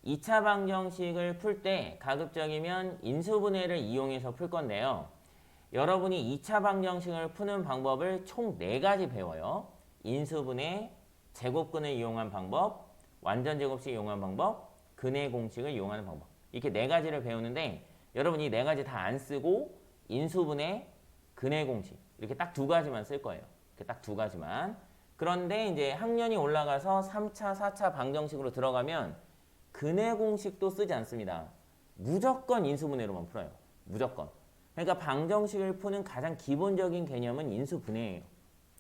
2차 방정식을 풀 때 가급적이면 인수분해를 이용해서 풀 건데요. 여러분이 2차 방정식을 푸는 방법을 총 4가지 배워요. 인수분해, 제곱근을 이용한 방법, 완전제곱식 이용한 방법, 근의 공식을 이용하는 방법. 이렇게 4가지를 배우는데 여러분 이 4가지 다 안 쓰고 인수분해, 근의 공식 이렇게 딱 2가지만 쓸 거예요. 이렇게 딱 2가지만. 그런데 이제 학년이 올라가서 3차, 4차 방정식으로 들어가면 근의 공식도 쓰지 않습니다. 무조건 인수분해로만 풀어요. 무조건. 그러니까 방정식을 푸는 가장 기본적인 개념은 인수분해예요.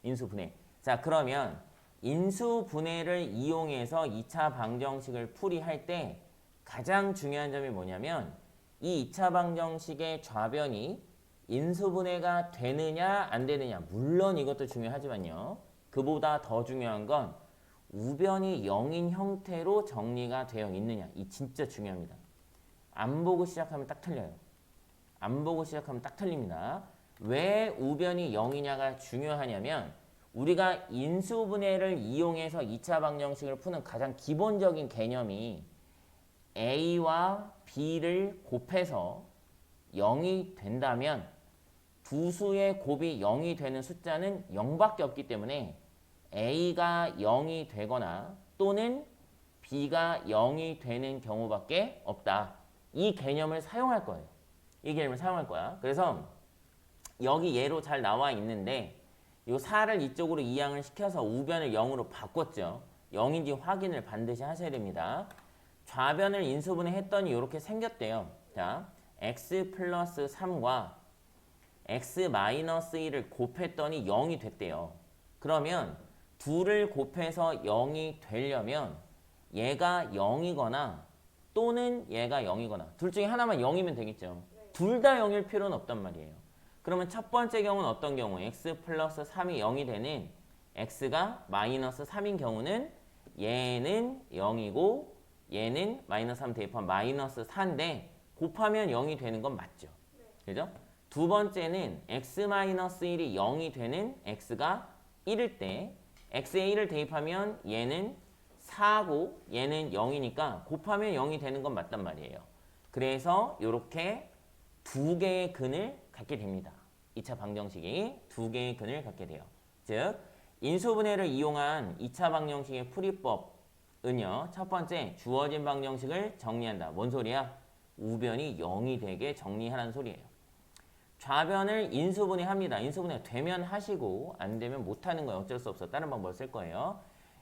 인수분해. 자, 그러면 인수분해를 이용해서 2차 방정식을 풀이할 때 가장 중요한 점이 뭐냐면 이 2차 방정식의 좌변이 인수분해가 되느냐 안 되느냐 물론 이것도 중요하지만요. 그보다 더 중요한 건 우변이 0인 형태로 정리가 되어 있느냐. 이 진짜 중요합니다. 안 보고 시작하면 딱 틀려요. 안 보고 시작하면 딱 틀립니다. 왜 우변이 0이냐가 중요하냐면 우리가 인수분해를 이용해서 2차 방정식을 푸는 가장 기본적인 개념이 A와 B를 곱해서 0이 된다면 두 수의 곱이 0이 되는 숫자는 0밖에 없기 때문에 A가 0이 되거나 또는 B가 0이 되는 경우밖에 없다. 이 개념을 사용할 거예요. 이 개념을 사용할 거야. 그래서 여기 예로 잘 나와 있는데 이 4를 이쪽으로 이항을 시켜서 우변을 0으로 바꿨죠. 0인지 확인을 반드시 하셔야 됩니다. 좌변을 인수분해 했더니 이렇게 생겼대요. 자, x 플러스 3과 x 마이너스 1을 곱했더니 0이 됐대요. 그러면 둘을 곱해서 0이 되려면 얘가 0이거나 또는 얘가 0이거나 둘 중에 하나만 0이면 되겠죠. 둘 다 0일 필요는 없단 말이에요. 그러면 첫 번째 경우는 어떤 경우? x 플러스 3이 0이 되는 x가 마이너스 3인 경우는 얘는 0이고 얘는 마이너스 3 대입하면 마이너스 4인데 곱하면 0이 되는 건 맞죠. 그죠? 두 번째는 x-1이 0이 되는 x가 1일 때 x에 1을 대입하면 얘는 4고 얘는 0이니까 곱하면 0이 되는 건 맞단 말이에요. 그래서 이렇게 두 개의 근을 갖게 됩니다. 2차 방정식이 두 개의 근을 갖게 돼요. 즉 인수분해를 이용한 2차 방정식의 풀이법은요. 첫 번째 주어진 방정식을 정리한다. 뭔 소리야? 우변이 0이 되게 정리하라는 소리예요. 좌변을 인수분해합니다. 인수분해 되면 하시고 안 되면 못하는 거예요. 어쩔 수 없어. 다른 방법을 쓸 거예요.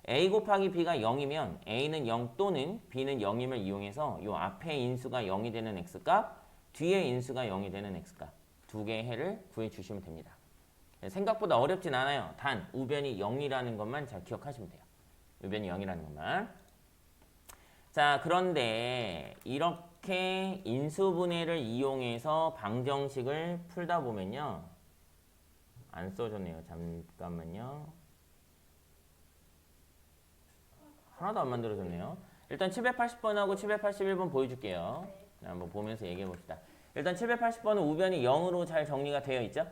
A 곱하기 B가 0이면 A는 0 또는 B는 0임을 이용해서 이 앞에 인수가 0이 되는 X값, 뒤에 인수가 0이 되는 X값 두 개의 해를 구해주시면 됩니다. 생각보다 어렵진 않아요. 단 우변이 0이라는 것만 잘 기억하시면 돼요. 우변이 0이라는 것만. 자, 그런데 이렇게 인수분해를 이용해서 방정식을 풀다 보면요. 안 써줬네요. 잠깐만요. 하나도 안 만들어졌네요. 일단 780번하고 781번 보여줄게요. 한번 보면서 얘기해 봅시다. 일단 780번은 우변이 0으로 잘 정리가 되어 있죠.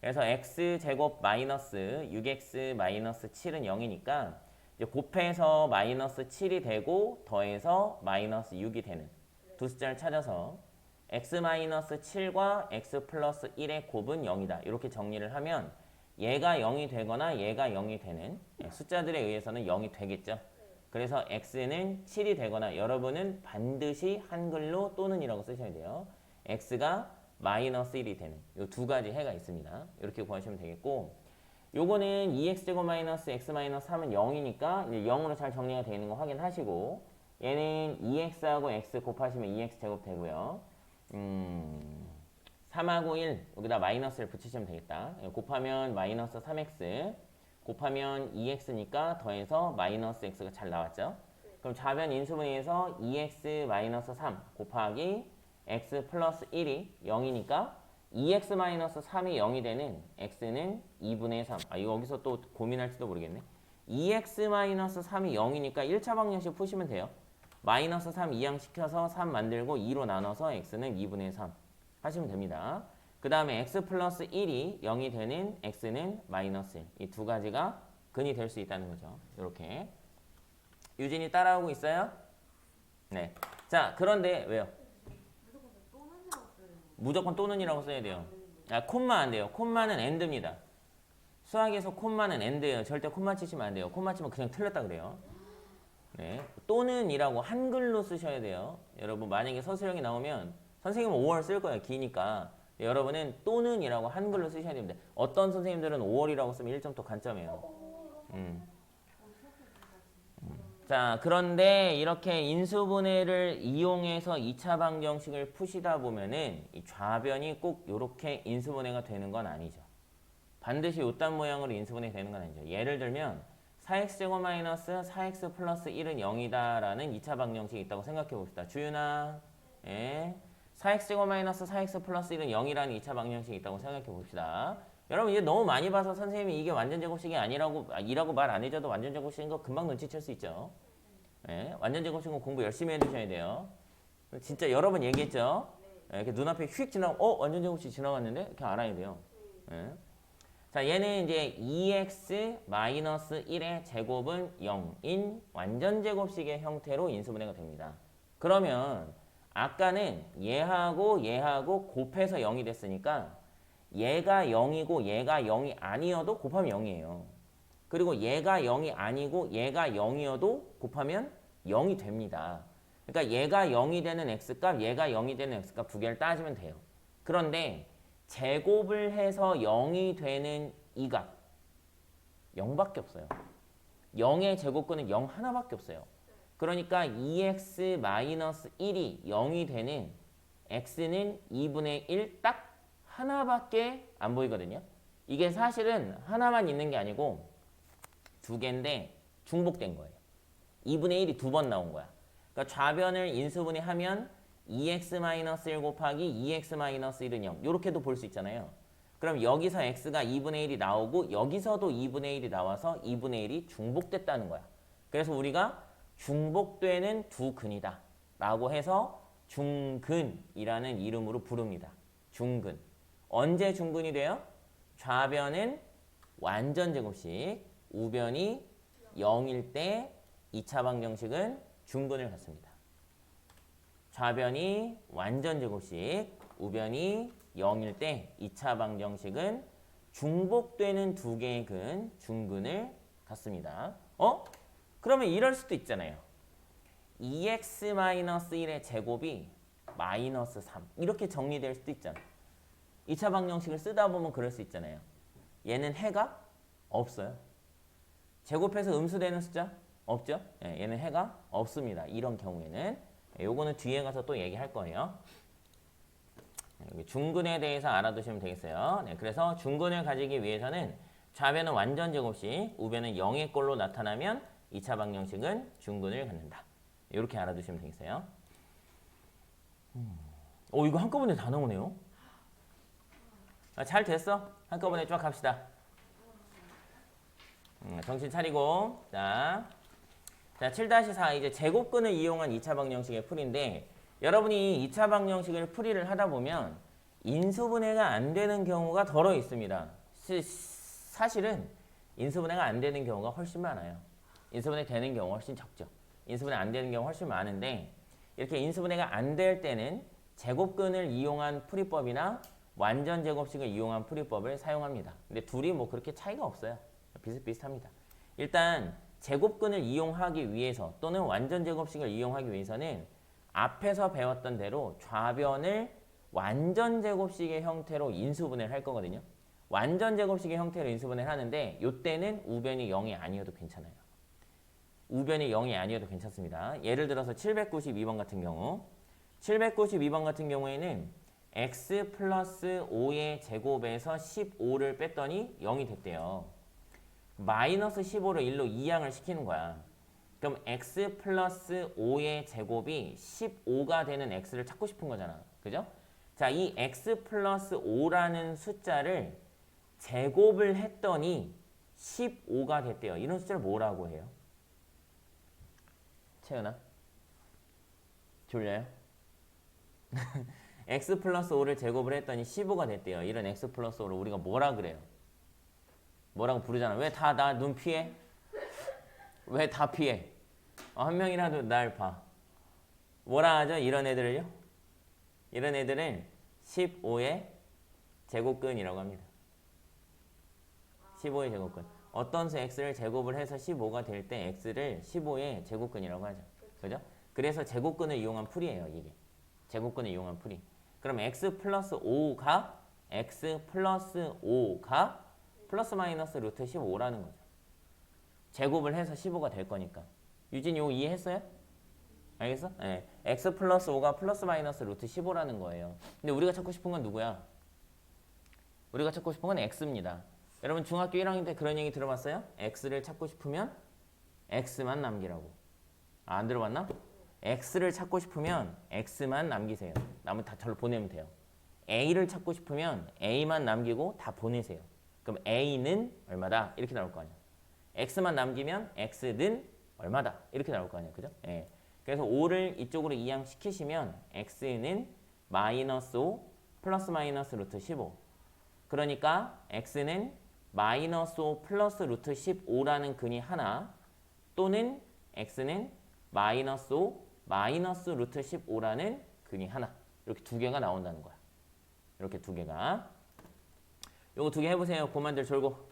그래서 x제곱 마이너스 6x 마이너스 7은 0이니까 이제 곱해서 마이너스 7이 되고 더해서 마이너스 6이 되는 두 숫자를 찾아서 x 마이너스 7과 x 플러스 1의 곱은 0이다. 이렇게 정리를 하면 얘가 0이 되거나 얘가 0이 되는 숫자들에 의해서는 0이 되겠죠. 그래서 x는 7이 되거나 여러분은 반드시 한글로 또는 이라고 쓰셔야 돼요. x가 마이너스 1이 되는 이 두 가지 해가 있습니다. 이렇게 구하시면 되겠고 요거는 2x제곱 마이너스 x 마이너스 3은 0이니까 이제 0으로 잘 정리가 되어 있는 거 확인하시고 얘는 2x하고 x 곱하시면 2x제곱 되고요. 3하고 1 여기다 마이너스를 붙이시면 되겠다. 곱하면 마이너스 3x 곱하면 2x니까 더해서 마이너스 x가 잘 나왔죠. 그럼 좌변 인수분해에서 2x 마이너스 3 곱하기 x 플러스 1이 0이니까 2x 마이너스 3이 0이 되는 x는 2분의 3. 이거 여기서 또 고민할지도 모르겠네. 2x 마이너스 3이 0이니까 1차 방정식 푸시면 돼요. 마이너스 3 이항시켜서 3 만들고 2로 나눠서 x는 2분의 3 하시면 됩니다. 그 다음에 x 플러스 1이 0이 되는 x는 마이너스 1. 이 두 가지가 근이 될 수 있다는 거죠. 이렇게. 유진이 따라오고 있어요? 네. 자, 그런데 왜요? 무조건 또는이라고 써야 돼요. 아, 콤마 안 돼요. 콤마는 and입니다. 수학에서 콤마는 and예요. 절대 콤마 치시면 안 돼요. 콤마 치면 그냥 틀렸다 그래요. 네, 또는이라고 한글로 쓰셔야 돼요. 여러분 만약에 서술형이 나오면 선생님은 5월 쓸 거예요. 기니까. 여러분은 또는이라고 한글로 쓰셔야 됩니다. 어떤 선생님들은 5월이라고 쓰면 1점 더 간점이에요. 자, 그런데 이렇게 인수분해를 이용해서 2차 방정식을 푸시다 보면은 이 좌변이 꼭 이렇게 인수분해가 되는 건 아니죠. 반드시 요딴 모양으로 인수분해 되는 건 아니죠. 예를 들면 4x제곱 마이너스 4x 플러스 1은 0이다 라는 2차 방정식이 있다고 생각해 봅시다. 주윤아, 예. 4x제곱 마이너스 4x 플러스 1은 0이라는 2차 방정식이 있다고 생각해 봅시다. 여러분 이제 너무 많이 봐서 선생님이 이게 완전제곱식이 아니라고 말 안 해줘도 완전제곱식인 거 금방 눈치챌 수 있죠. 예. 완전제곱식은 공부 열심히 해두셔야 돼요. 진짜 여러 번 얘기했죠. 예. 이렇게 눈앞에 휙 지나고 완전제곱식 지나갔는데 이렇게 알아야 돼요. 예. 자, 얘는 이제 2x-1의 제곱은 0인 완전제곱식의 형태로 인수분해가 됩니다. 그러면 아까는 얘하고 곱해서 0이 됐으니까 얘가 0이고 얘가 0이 아니어도 곱하면 0이에요. 그리고 얘가 0이 아니고 얘가 0이어도 곱하면 0이 됩니다. 그러니까 얘가 0이 되는 x값, 얘가 0이 되는 x값 두 개를 따지면 돼요. 그런데 제곱을 해서 0이 되는 이 값 0밖에 없어요. 0의 제곱근은 0 하나밖에 없어요. 그러니까 2x-1이 0이 되는 x는 2분의 1 딱 하나밖에 안 보이거든요. 이게 사실은 하나만 있는 게 아니고 두 개인데 중복된 거예요. 2분의 1이 두 번 나온 거야. 그러니까 좌변을 인수분해하면 2x-1 곱하기 2x-1은 0 이렇게도 볼 수 있잖아요. 그럼 여기서 x가 2분의 1이 나오고 여기서도 2분의 1이 나와서 2분의 1이 중복됐다는 거야. 그래서 우리가 중복되는 두 근이다 라고 해서 중근이라는 이름으로 부릅니다. 중근. 언제 중근이 돼요? 좌변은 완전제곱식, 우변이 0일 때 2차 방정식은 중근을 갖습니다. 좌변이 완전제곱식, 우변이 0일 때 2차 방정식은 중복되는 두 개의 근, 중근을 갖습니다. 그러면 이럴 수도 있잖아요. 2x-1의 제곱이 마이너스 3 이렇게 정리될 수도 있잖아요. 2차 방정식을 쓰다 보면 그럴 수 있잖아요. 얘는 해가 없어요. 제곱해서 음수되는 숫자 없죠? 얘는 해가 없습니다. 이런 경우에는 요거는 뒤에 가서 또 얘기할 거예요. 여기 중근에 대해서 알아두시면 되겠어요. 네, 그래서 중근을 가지기 위해서는 좌변은 완전제곱식, 우변은 0의 꼴로 나타나면 2차 방정식은 중근을 갖는다. 이렇게 알아두시면 되겠어요. 이거 한꺼번에 다 나오네요. 잘 됐어. 한꺼번에 쫙 갑시다. 정신 차리고. 자, 7-4 이제 제곱근을 이용한 2차 방정식의 풀이인데 여러분이 2차 방정식을 풀이를 하다 보면 인수분해가 안 되는 경우가 덜어 있습니다. 사실은 인수분해가 안 되는 경우가 훨씬 많아요. 인수분해 되는 경우가 훨씬 적죠. 인수분해 안 되는 경우가 훨씬 많은데 이렇게 인수분해가 안 될 때는 제곱근을 이용한 풀이법이나 완전제곱식을 이용한 풀이법을 사용합니다. 근데 둘이 뭐 그렇게 차이가 없어요. 비슷비슷합니다. 일단 제곱근을 이용하기 위해서 또는 완전제곱식을 이용하기 위해서는 앞에서 배웠던 대로 좌변을 완전제곱식의 형태로 인수분해를 할 거거든요. 완전제곱식의 형태로 인수분해를 하는데 이때는 우변이 0이 아니어도 괜찮아요. 우변이 0이 아니어도 괜찮습니다. 예를 들어서 792번 같은 경우 792번 같은 경우에는 x 플러스 5의 제곱에서 15를 뺐더니 0이 됐대요. 마이너스 15를 1로 이항을 시키는 거야. 그럼 x 플러스 5의 제곱이 15가 되는 x를 찾고 싶은 거잖아. 그죠? 자, 이 x 플러스 5라는 숫자를 제곱을 했더니 15가 됐대요. 이런 숫자를 뭐라고 해요? 채연아? 졸려요? x 플러스 5를 제곱을 했더니 15가 됐대요. 이런 x 플러스 5를 우리가 뭐라 그래요? 뭐라고 부르잖아. 왜 다 나 눈 피해? 왜 다 피해? 한 명이라도 날 봐. 뭐라 하죠? 이런 애들을요? 이런 애들은 15의 제곱근이라고 합니다. 15의 제곱근. 어떤 수 x를 제곱을 해서 15가 될 때 x를 15의 제곱근이라고 하죠. 그죠? 그래서 제곱근을 이용한 풀이에요, 이게. 제곱근을 이용한 풀이. 그럼 x 플러스 5가 플러스 마이너스 루트 15라는 거죠. 제곱을 해서 15가 될 거니까. 유진이 이거 이해했어요? 알겠어? 네. x 플러스 5가 플러스 마이너스 루트 15라는 거예요. 근데 우리가 찾고 싶은 건 누구야? 우리가 찾고 싶은 건 x입니다. 여러분 중학교 1학년 때 그런 얘기 들어봤어요? x를 찾고 싶으면 x만 남기라고. 아, 안 들어봤나? x를 찾고 싶으면 x만 남기세요. 나머지 다 절로 보내면 돼요. a를 찾고 싶으면 a만 남기고 다 보내세요. 그럼 a는 얼마다? 이렇게 나올 거 아니야. x만 남기면 x는 얼마다? 이렇게 나올 거 아니야. 그죠? 예. 그래서 5를 이쪽으로 이항시키시면 x는 마이너스 5 플러스 마이너스 루트 15. 그러니까 x는 마이너스 5 플러스 루트 15라는 근이 하나, 또는 x는 마이너스 5 마이너스 루트 15라는 근이 하나. 이렇게 두 개가 나온다는 거야. 이렇게 두 개가. 요거 두 개 해보세요. 고만들 졸고.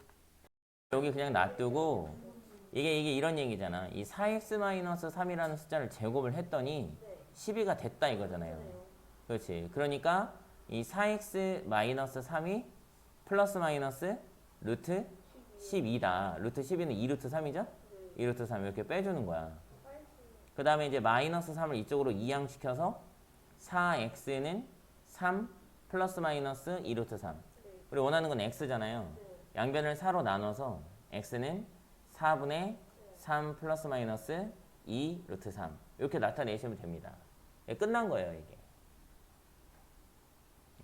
여기 그냥 놔두고, 이게 이런 얘기잖아. 이 4x-3이라는 숫자를 제곱을 했더니 12가 됐다 이거잖아요. 그렇지. 그러니까 이 4x-3이 플러스 마이너스 루트 12다. 루트 12는 2루트 3이죠? 2루트 3 이렇게 빼주는 거야. 그 다음에 이제 마이너스 3을 이쪽으로 이항시켜서 4x는 3 플러스 마이너스 2루트 3. 우리 원하는 건 x잖아요. 양변을 4로 나눠서 x는 4분의 3 플러스 마이너스 2 루트 3 이렇게 나타내시면 됩니다. 예, 끝난 거예요, 이게.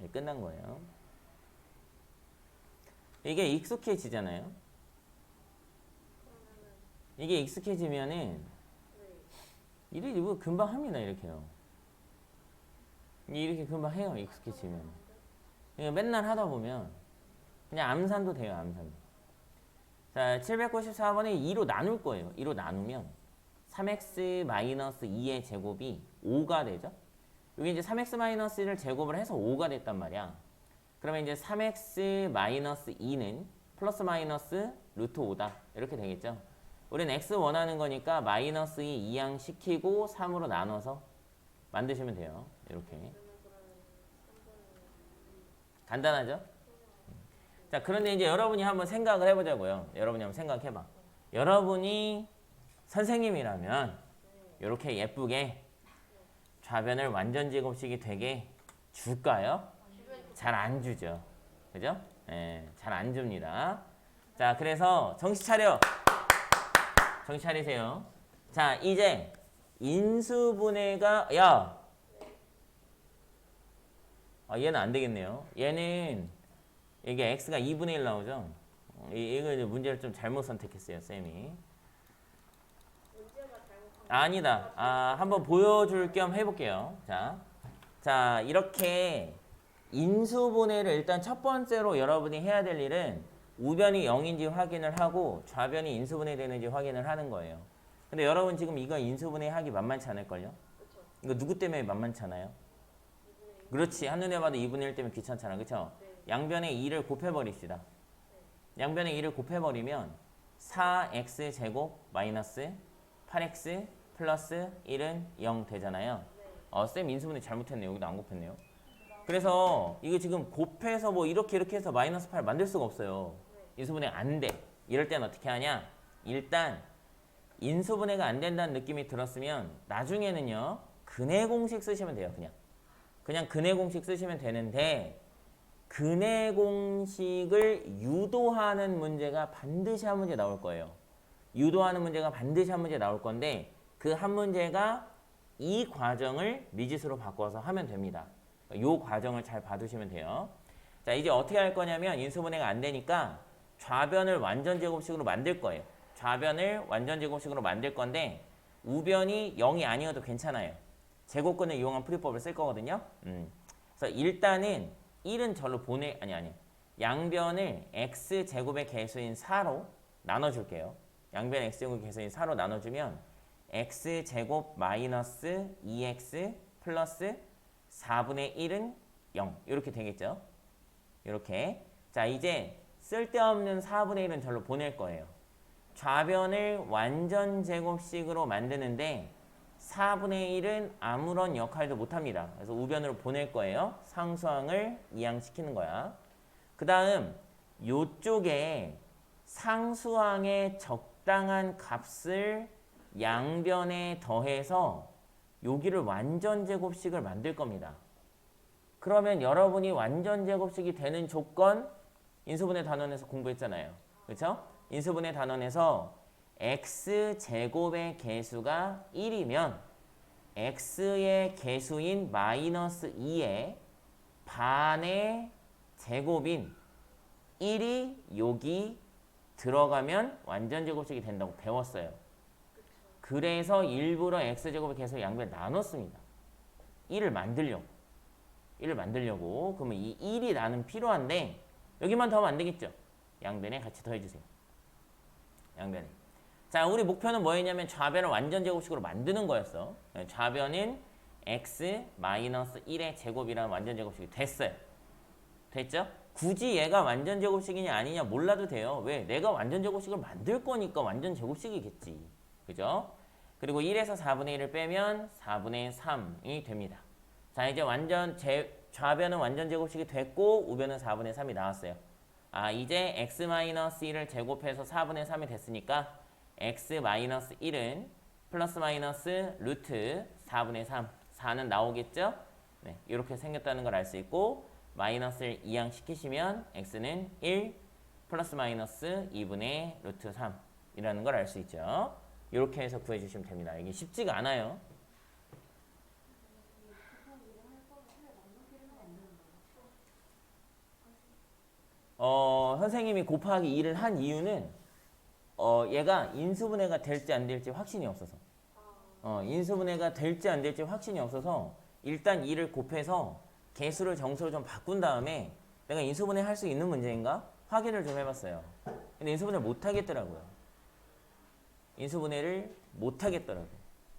예, 끝난 거예요. 이게 익숙해지잖아요. 이게 익숙해지면은 이거 금방 합니다, 이렇게요. 이렇게 금방 해요, 익숙해지면. 맨날 하다 보면 그냥 암산도 돼요, 암산도. 자, 794번에 2로 나눌 거예요. 2로 나누면 3x-2의 제곱이 5가 되죠. 여기 이제 3x-1을 제곱을 해서 5가 됐단 말이야. 그러면 이제 3x-2는 플러스 마이너스 루트 5다. 이렇게 되겠죠. 우리는 x 원하는 거니까 마이너스 2 이항시키고 3으로 나눠서 만드시면 돼요. 이렇게. 간단하죠? 자, 그런데 이제 여러분이 한번 생각을 해보자고요. 여러분이 한번 생각해봐. 여러분이 선생님이라면 이렇게 예쁘게 좌변을 완전 제곱식이 되게 줄까요? 잘 안 주죠. 그죠? 예, 잘 안 줍니다. 자, 그래서 정신 차려. 정신 차리세요. 자, 이제 인수분해가 얘는 안 되겠네요. 얘는 이게 x가 2분의 1 나오죠. 이거 문제를 좀 잘못 선택했어요, 쌤이. 아니다. 한번 보여줄 겸 해볼게요. 자, 이렇게 인수분해를 일단 첫 번째로 여러분이 해야 될 일은 우변이 0인지 확인을 하고 좌변이 인수분해 되는지 확인을 하는 거예요. 근데 여러분 지금 이거 인수분해 하기 만만치 않을걸요? 이거 누구 때문에 만만찮아요? 그렇지. 한눈에 봐도 2분의 1 때문에 귀찮잖아. 그쵸? 양변에 2를 곱해버립시다. 양변에 2를 곱해버리면 4x제곱 마이너스 8x 플러스 1은 0 되잖아요. 쌤 인수분해 잘못했네요. 여기도 안 곱했네요. 그래서 이거 지금 곱해서 뭐 이렇게 해서 마이너스 8 만들 수가 없어요. 인수분해 안 돼. 이럴 땐 어떻게 하냐? 일단 인수분해가 안 된다는 느낌이 들었으면 나중에는요. 근해 공식 쓰시면 돼요. 그냥 근해 공식 쓰시면 되는데 근해 공식을 유도하는 문제가 반드시 한 문제 나올 거예요. 유도하는 문제가 반드시 한 문제 나올 건데 그 한 문제가 이 과정을 미지수로 바꿔서 하면 됩니다. 이 과정을 잘 봐두시면 돼요. 자, 이제 어떻게 할 거냐면 인수분해가 안 되니까 좌변을 완전 제곱식으로 만들 거예요. 좌변을 완전 제곱식으로 만들 건데 우변이 0이 아니어도 괜찮아요. 제곱근을 이용한 풀이법을 쓸 거거든요. 그래서 일단은 1은 절로 양변을 x제곱의 개수인 4로 나눠줄게요. 양변 x제곱의 개수인 4로 나눠주면 x제곱 마이너스 2x 플러스 4분의 1은 0 이렇게 되겠죠. 이렇게. 자, 이제 쓸데없는 4분의 1은 절로 보낼 거예요. 좌변을 완전 제곱식으로 만드는데 4분의 1은 아무런 역할도 못합니다. 그래서 우변으로 보낼 거예요. 상수항을 이항시키는 거야. 그 다음 요쪽에 상수항의 적당한 값을 양변에 더해서 여기를 완전 제곱식을 만들 겁니다. 그러면 여러분이 완전 제곱식이 되는 조건 인수분해 단원에서 공부했잖아요. 그렇죠? 인수분해 단원에서 x제곱의 개수가 1이면 x의 개수인 마이너스 2의 반의 제곱인 1이 여기 들어가면 완전 제곱식이 된다고 배웠어요. 그래서 일부러 x제곱의 개수 양변을 나눴습니다. 1을 만들려고. 그러면 이 1이 나는 필요한데 여기만 더하면 안 되겠죠? 양변에 같이 더해주세요. 양변에. 자, 우리 목표는 뭐였냐면 좌변을 완전 제곱식으로 만드는 거였어. 좌변은 x 마이너스 1의 제곱이라는 완전 제곱식이 됐어요. 됐죠? 굳이 얘가 완전 제곱식이냐 아니냐 몰라도 돼요. 왜? 내가 완전 제곱식을 만들 거니까 완전 제곱식이겠지. 그죠? 그리고 1에서 4분의 1을 빼면 4분의 3이 됩니다. 자, 이제 좌변은 완전 제곱식이 됐고 우변은 4분의 3이 나왔어요. 아, 이제 x-1을 제곱해서 4분의 3이 됐으니까 x-1은 플러스 마이너스 루트 4분의 3, 4는 나오겠죠? 네, 이렇게 생겼다는 걸 알 수 있고 마이너스를 이항시키시면 x는 1 플러스 마이너스 2분의 루트 3이라는 걸 알 수 있죠. 이렇게 해서 구해주시면 됩니다. 이게 쉽지가 않아요. 선생님이 곱하기 2를 한 이유는 얘가 인수분해가 될지 안 될지 확신이 없어서 인수분해가 될지 안 될지 확신이 없어서 일단 2를 곱해서 개수를 정수로 좀 바꾼 다음에 내가 인수분해 할 수 있는 문제인가? 확인을 좀 해봤어요. 근데 인수분해를 못 하겠더라고요. 인수분해를 못 하겠더라고요.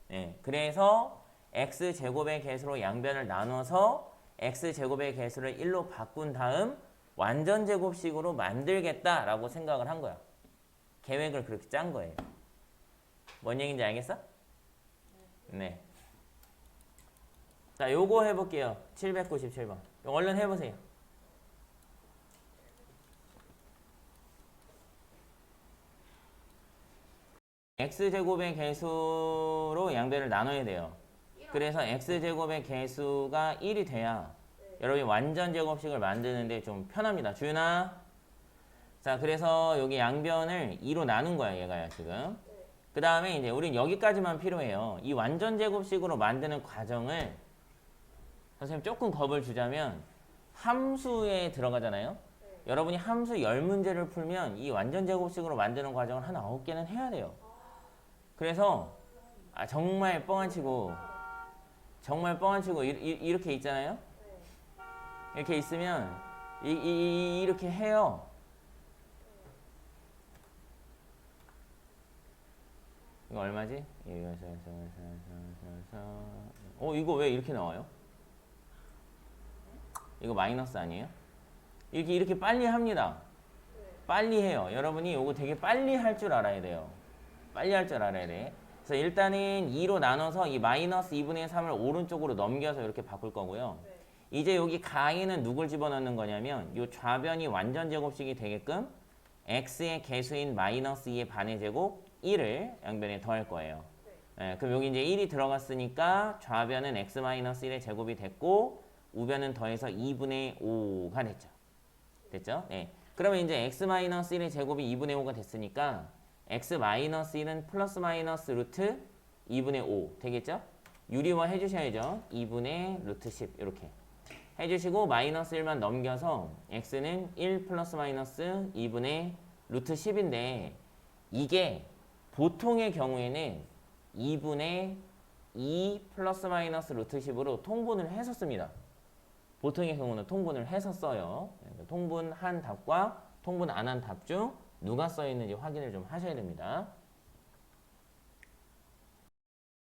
네, 그래서 x제곱의 개수로 양변을 나눠서 x제곱의 개수를 1로 바꾼 다음 완전 제곱식으로 만들겠다라고 생각을 한 거야. 계획을 그렇게 짠 거예요. 뭔 얘기인지 알겠어? 네. 자, 요거 해볼게요. 797번. 얼른 해보세요. x제곱의 개수로 양변을 나눠야 돼요. 그래서 x제곱의 개수가 1이 돼야 여러분이 완전 제곱식을 만드는데 좀 편합니다. 주윤아. 자, 그래서 여기 양변을 2로 나눈 거야, 얘가요, 지금. 그 다음에 이제 우린 여기까지만 필요해요. 이 완전 제곱식으로 만드는 과정을 선생님 조금 겁을 주자면 함수에 들어가잖아요. 여러분이 함수 10문제를 풀면 이 완전 제곱식으로 만드는 과정을 한 9개는 해야 돼요. 그래서 정말 뻥안 치고 이렇게 있잖아요. 이렇게 있으면 이렇게 해요. 이거 얼마지? 이거 왜 이렇게 나와요? 이거 마이너스 아니에요? 이렇게 빨리 합니다. 빨리 해요. 여러분이 이거 되게 빨리 할 줄 알아야 돼요. 빨리 할 줄 알아야 돼. 그래서 일단은 2로 나눠서 이 마이너스 2분의 3을 오른쪽으로 넘겨서 이렇게 바꿀 거고요. 이제 여기 가에는 누굴 집어넣는 거냐면 이 좌변이 완전 제곱식이 되게끔 x의 개수인 마이너스 2의 반의 제곱 1을 양변에 더할 거예요. 네, 그럼 여기 이제 1이 들어갔으니까 좌변은 x-1의 제곱이 됐고 우변은 더해서 2분의 5가 됐죠. 됐죠? 네. 그러면 이제 x-1의 제곱이 2분의 5가 됐으니까 x-1은 플러스 마이너스 루트 2분의 5 되겠죠? 유리화 해주셔야죠. 2분의 루트 10 이렇게 해주시고 마이너스 1만 넘겨서 x는 1 플러스 마이너스 2분의 루트 10인데 이게 보통의 경우에는 2분의 2 플러스 마이너스 루트 10으로 통분을 해서 씁니다. 보통의 경우는 통분을 해서 써요. 통분한 답과 통분 안 한 답 중 누가 써 있는지 확인을 좀 하셔야 됩니다.